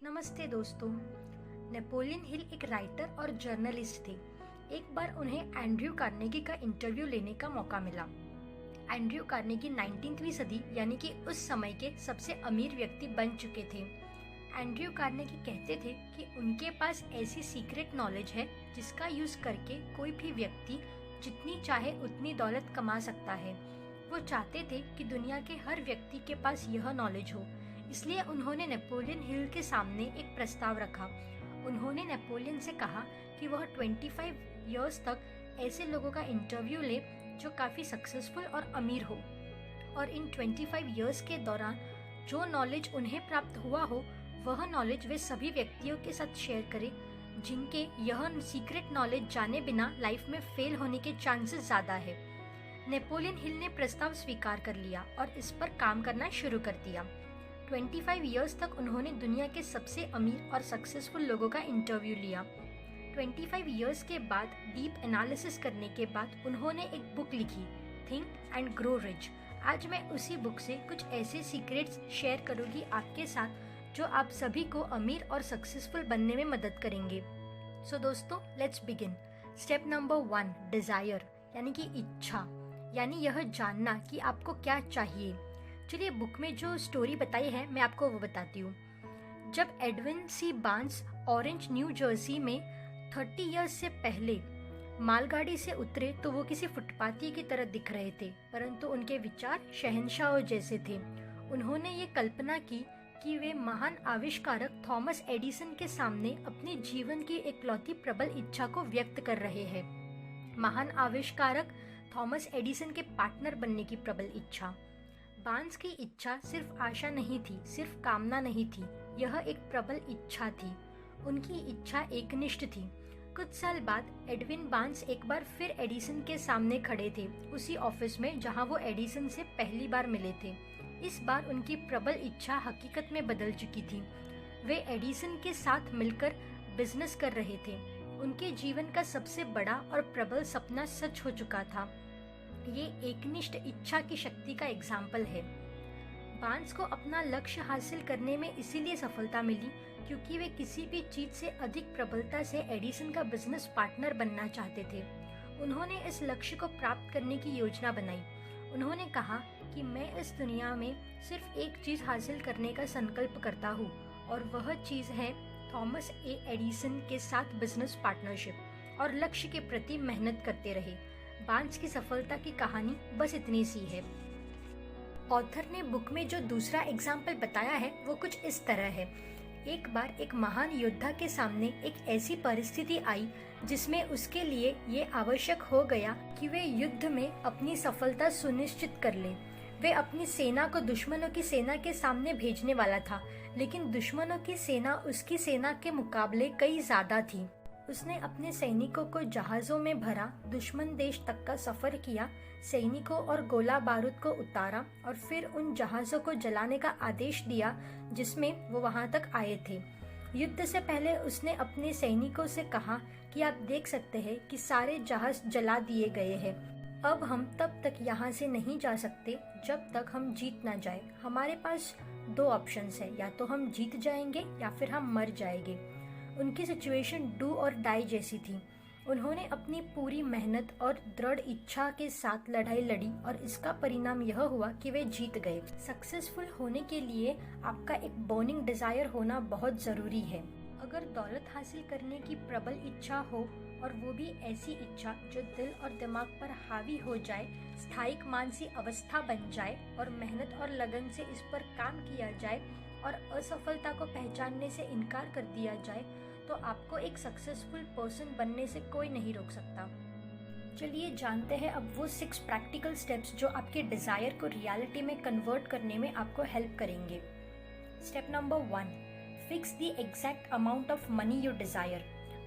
नमस्ते दोस्तों। Napoleon Hill एक राइटर और जर्नलिस्ट थे। एक बार उन्हें एंड्रयू कार्नेगी का इंटरव्यू लेने का मौका मिला। एंड्रयू कार्नेगी 19वीं सदी यानी कि उस समय के सबसे अमीर व्यक्ति बन चुके थे। एंड्रयू कार्नेगी कहते थे कि उनके पास ऐसी सीक्रेट नॉलेज है जिसका यूज करके कोई भी व्यक्ति जितनी चाहे उतनी दौलत कमा सकता है। वो चाहते थे कि दुनिया के हर व्यक्ति के पास यह नॉलेज हो, इसलिए उन्होंने नेपोलियन हिल के सामने एक प्रस्ताव रखा। उन्होंने नेपोलियन से कहा कि वह 25 इयर्स तक ऐसे लोगों का इंटरव्यू ले जो काफ़ी सक्सेसफुल और अमीर हो, और इन 25 इयर्स के दौरान जो नॉलेज उन्हें प्राप्त हुआ हो वह नॉलेज वे सभी व्यक्तियों के साथ शेयर करें जिनके यह सीक्रेट नॉलेज जाने बिना लाइफ में फेल होने के चांसेस ज़्यादा है। नेपोलियन हिल ने प्रस्ताव स्वीकार कर लिया और इस पर काम करना शुरू कर दिया। 25 इयर्स तक उन्होंने दुनिया के सबसे अमीर और सक्सेसफुल लोगों का इंटरव्यू लिया। 25 इयर्स के बाद डीप एनालिसिस करने के बाद उन्होंने एक बुक लिखी, थिंक एंड ग्रो रिच। आज मैं उसी बुक से कुछ ऐसे सीक्रेट्स शेयर करूंगी आपके साथ जो आप सभी को अमीर और सक्सेसफुल बनने में मदद करेंगे। सो दोस्तों, let's begin. Step number 1, desire यानी कि इच्छा, यानी यह जानना कि आपको क्या चाहिए। चलिए, बुक में जो स्टोरी बताई है मैं आपको वो बताती हूँ। जब Edwin C Barnes Orange New Jersey में 30 इयर्स से पहले मालगाड़ी से उतरे तो वो किसी फुटपाथी की तरह दिख रहे थे, परंतु उनके विचार शहंशाहों जैसे थे। उन्होंने ये कल्पना की कि वे महान आविष्कारक थॉमस एडिसन के सामने अपने जीवन की इकलौती प्रबल इच्छा को व्यक्त कर रहे हैं। महान आविष्कारक थॉमस एडिसन के पार्टनर बनने की प्रबल इच्छा। बार्न्स की इच्छा सिर्फ आशा नहीं थी, सिर्फ कामना नहीं थी, यह एक प्रबल इच्छा थी। उनकी इच्छा एकनिष्ठ थी। कुछ साल बाद एडविन बार्न्स एक बार फिर एडिसन के सामने खड़े थे, उसी ऑफिस में जहां वो एडिसन से पहली बार मिले थे। इस बार उनकी प्रबल इच्छा हकीकत में बदल चुकी थी। वे एडिसन के साथ मिलकर बिजनेस कर रहे थे। उनके जीवन का सबसे बड़ा और प्रबल सपना सच हो चुका था। ये एकनिष्ठ इच्छा की शक्ति का एग्जाम्पल है। बार्न्स को अपना लक्ष्य हासिल करने में इसीलिए सफलता मिली क्योंकि वे किसी भी चीज से अधिक प्रबलता से एडिसन का बिजनेस पार्टनर बनना चाहते थे। उन्होंने इस लक्ष्य को प्राप्त करने की योजना बनाई। उन्होंने कहा कि मैं इस दुनिया में सिर्फ एक चीज हासिल करने का संकल्प करता हूँ, और वह चीज है थॉमस ए एडिसन के साथ बिजनेस पार्टनरशिप, और लक्ष्य के प्रति मेहनत करते रहे। बार्न्स की सफलता की कहानी बस इतनी सी है। ऑथर ने बुक में जो दूसरा एग्जाम्पल बताया है वो कुछ इस तरह है। एक बार एक महान योद्धा के सामने एक ऐसी परिस्थिति आई जिसमें उसके लिए ये आवश्यक हो गया कि वे युद्ध में अपनी सफलता सुनिश्चित कर ले। वे अपनी सेना को दुश्मनों की सेना के सामने भेजने वाला था, लेकिन दुश्मनों की सेना उसकी सेना के मुकाबले कई ज्यादा थी। उसने अपने सैनिकों को जहाजों में भरा, दुश्मन देश तक का सफर किया, सैनिकों और गोला बारूद को उतारा और फिर उन जहाजों को जलाने का आदेश दिया जिसमें वो वहां तक आए थे। युद्ध से पहले उसने अपने सैनिकों से कहा कि आप देख सकते हैं कि सारे जहाज जला दिए गए हैं। अब हम तब तक यहाँ से नहीं जा सकते जब तक हम जीत ना जाए। हमारे पास 2 ऑप्शंस है, या तो हम जीत जाएंगे या फिर हम मर जाएंगे। उनकी सिचुएशन डू और डाई जैसी थी। उन्होंने अपनी पूरी मेहनत और दृढ़ इच्छा के साथ लड़ाई लड़ी और इसका परिणाम यह हुआ कि वे जीत गए। सक्सेसफुल होने के लिए आपका एक बर्निंग डिजायर होना बहुत जरूरी है। अगर दौलत हासिल करने की प्रबल इच्छा हो, और वो भी ऐसी इच्छा जो दिल और दिमाग पर हावी हो जाए, स्थायिक मानसिक अवस्था बन जाए और मेहनत और लगन से इस पर काम किया जाए और असफलता को पहचानने से इनकार कर दिया जाए, तो आपको एक सक्सेसफुल पर्सन बनने से कोई नहीं रोक सकता। चलिए जानते हैं अब वो 6 प्रैक्टिकल स्टेप्स जो आपके डिजायर को रियलिटी में कन्वर्ट करने में आपको हेल्प करेंगे। Step number 1, fix the exact amount of money you desire.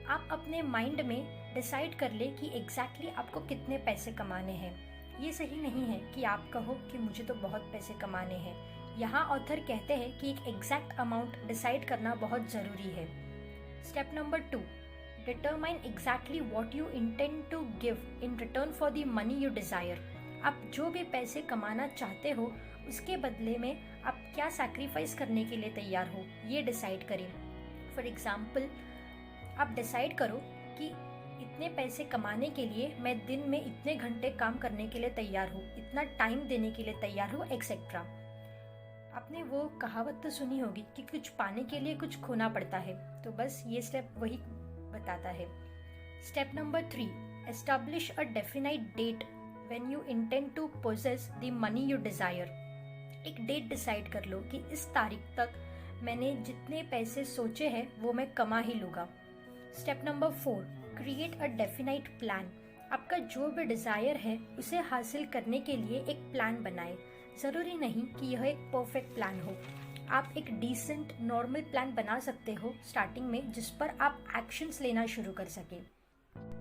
आप अपने माइंड में डिसाइड कर ले कि एग्जैक्टली आपको कितने पैसे कमाने हैं। ये सही नहीं है कि आप कहो कि मुझे तो बहुत पैसे कमाने हैं। यहाँ ऑथर कहते हैं कि एक एग्जैक्ट अमाउंट डिसाइड करना बहुत जरूरी है। Step number 2, determine exactly what you intend to give in return for the money you desire. आप जो भी पैसे कमाना चाहते हो उसके बदले में आप क्या सैक्रिफाइस करने के लिए तैयार हो, ये डिसाइड करें। फॉर एग्जाम्पल, आप डिसाइड करो कि इतने पैसे कमाने के लिए मैं दिन में इतने घंटे काम करने के लिए तैयार हूँ, इतना टाइम देने के लिए तैयार हूँ, एक्सेट्रा। आपने वो कहावत तो सुनी होगी कि कुछ पाने के लिए कुछ खोना पड़ता है, तो बस ये स्टेप वही बताता है। Step number 3, establish a definite date when you intend to possess the money you desire. एक डेट डिसाइड कर लो कि इस तारीख तक मैंने जितने पैसे सोचे हैं वो मैं कमा ही लूँगा। Step number 4, create a definite plan. आपका जो भी डिज़ायर है उसे हासिल करने के लिए एक प्लान बनाएं। ज़रूरी नहीं कि यह एक परफेक्ट प्लान हो, आप एक डिसेंट नॉर्मल प्लान बना सकते हो स्टार्टिंग में, जिस पर आप एक्शंस लेना शुरू कर सकें।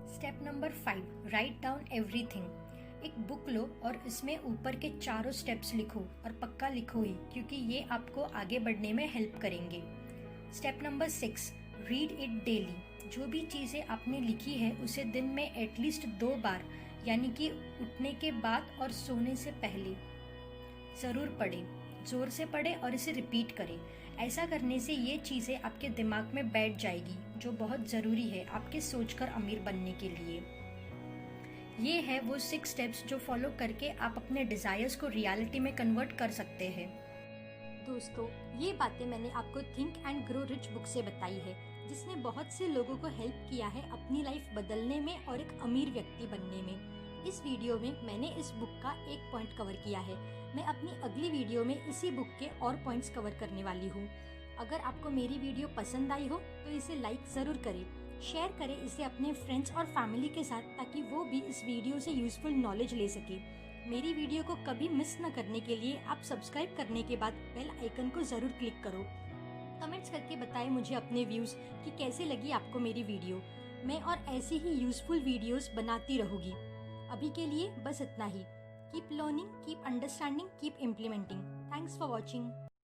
Step number 5, write down everything. एक बुक लो और इसमें ऊपर के चारों स्टेप्स लिखो, और पक्का लिखो ही, क्योंकि ये आपको आगे बढ़ने में हेल्प करेंगे। Step number 6, read it daily. जो भी चीज़ें आपने लिखी है उसे दिन में एटलीस्ट 2 बार, यानी कि उठने के बाद और सोने से पहले ज़रूर पढ़ें। ज़ोर से पढ़ें और इसे रिपीट करें। ऐसा करने से ये चीज़ें आपके दिमाग में बैठ जाएगी, जो बहुत ज़रूरी है आपके सोचकर अमीर बनने के लिए। ये है वो 6 स्टेप्स जो फॉलो करके आप अपने डिज़ायर्स को रियलिटी में कन्वर्ट कर सकते हैं। दोस्तों, ये बातें मैंने आपको think and grow rich book से बताई है, जिसने बहुत से लोगों को हेल्प किया है अपनी लाइफ बदलने में और एक अमीर व्यक्ति बनने में। इस वीडियो में मैंने इस बुक का एक पॉइंट कवर किया है। मैं अपनी अगली वीडियो में इसी बुक के और पॉइंट्स कवर करने वाली हूँ। अगर आपको मेरी वीडियो पसंद आई हो तो इसे लाइक ज़रूर करें, शेयर करें इसे अपने फ्रेंड्स और फैमिली के साथ, ताकि वो भी इस वीडियो से यूजफुल नॉलेज ले सके। मेरी वीडियो को कभी मिस न करने के लिए आप सब्सक्राइब करने के बाद बेल आइकन को ज़रूर क्लिक करो। कमेंट्स करके बताएं मुझे अपने व्यूज़ कि कैसे लगी आपको मेरी वीडियो। मैं और ऐसी ही यूजफुल वीडियोस बनाती रहूँगी। अभी के लिए बस इतना ही। Keep learning, keep understanding, keep implementing. Thanks for watching.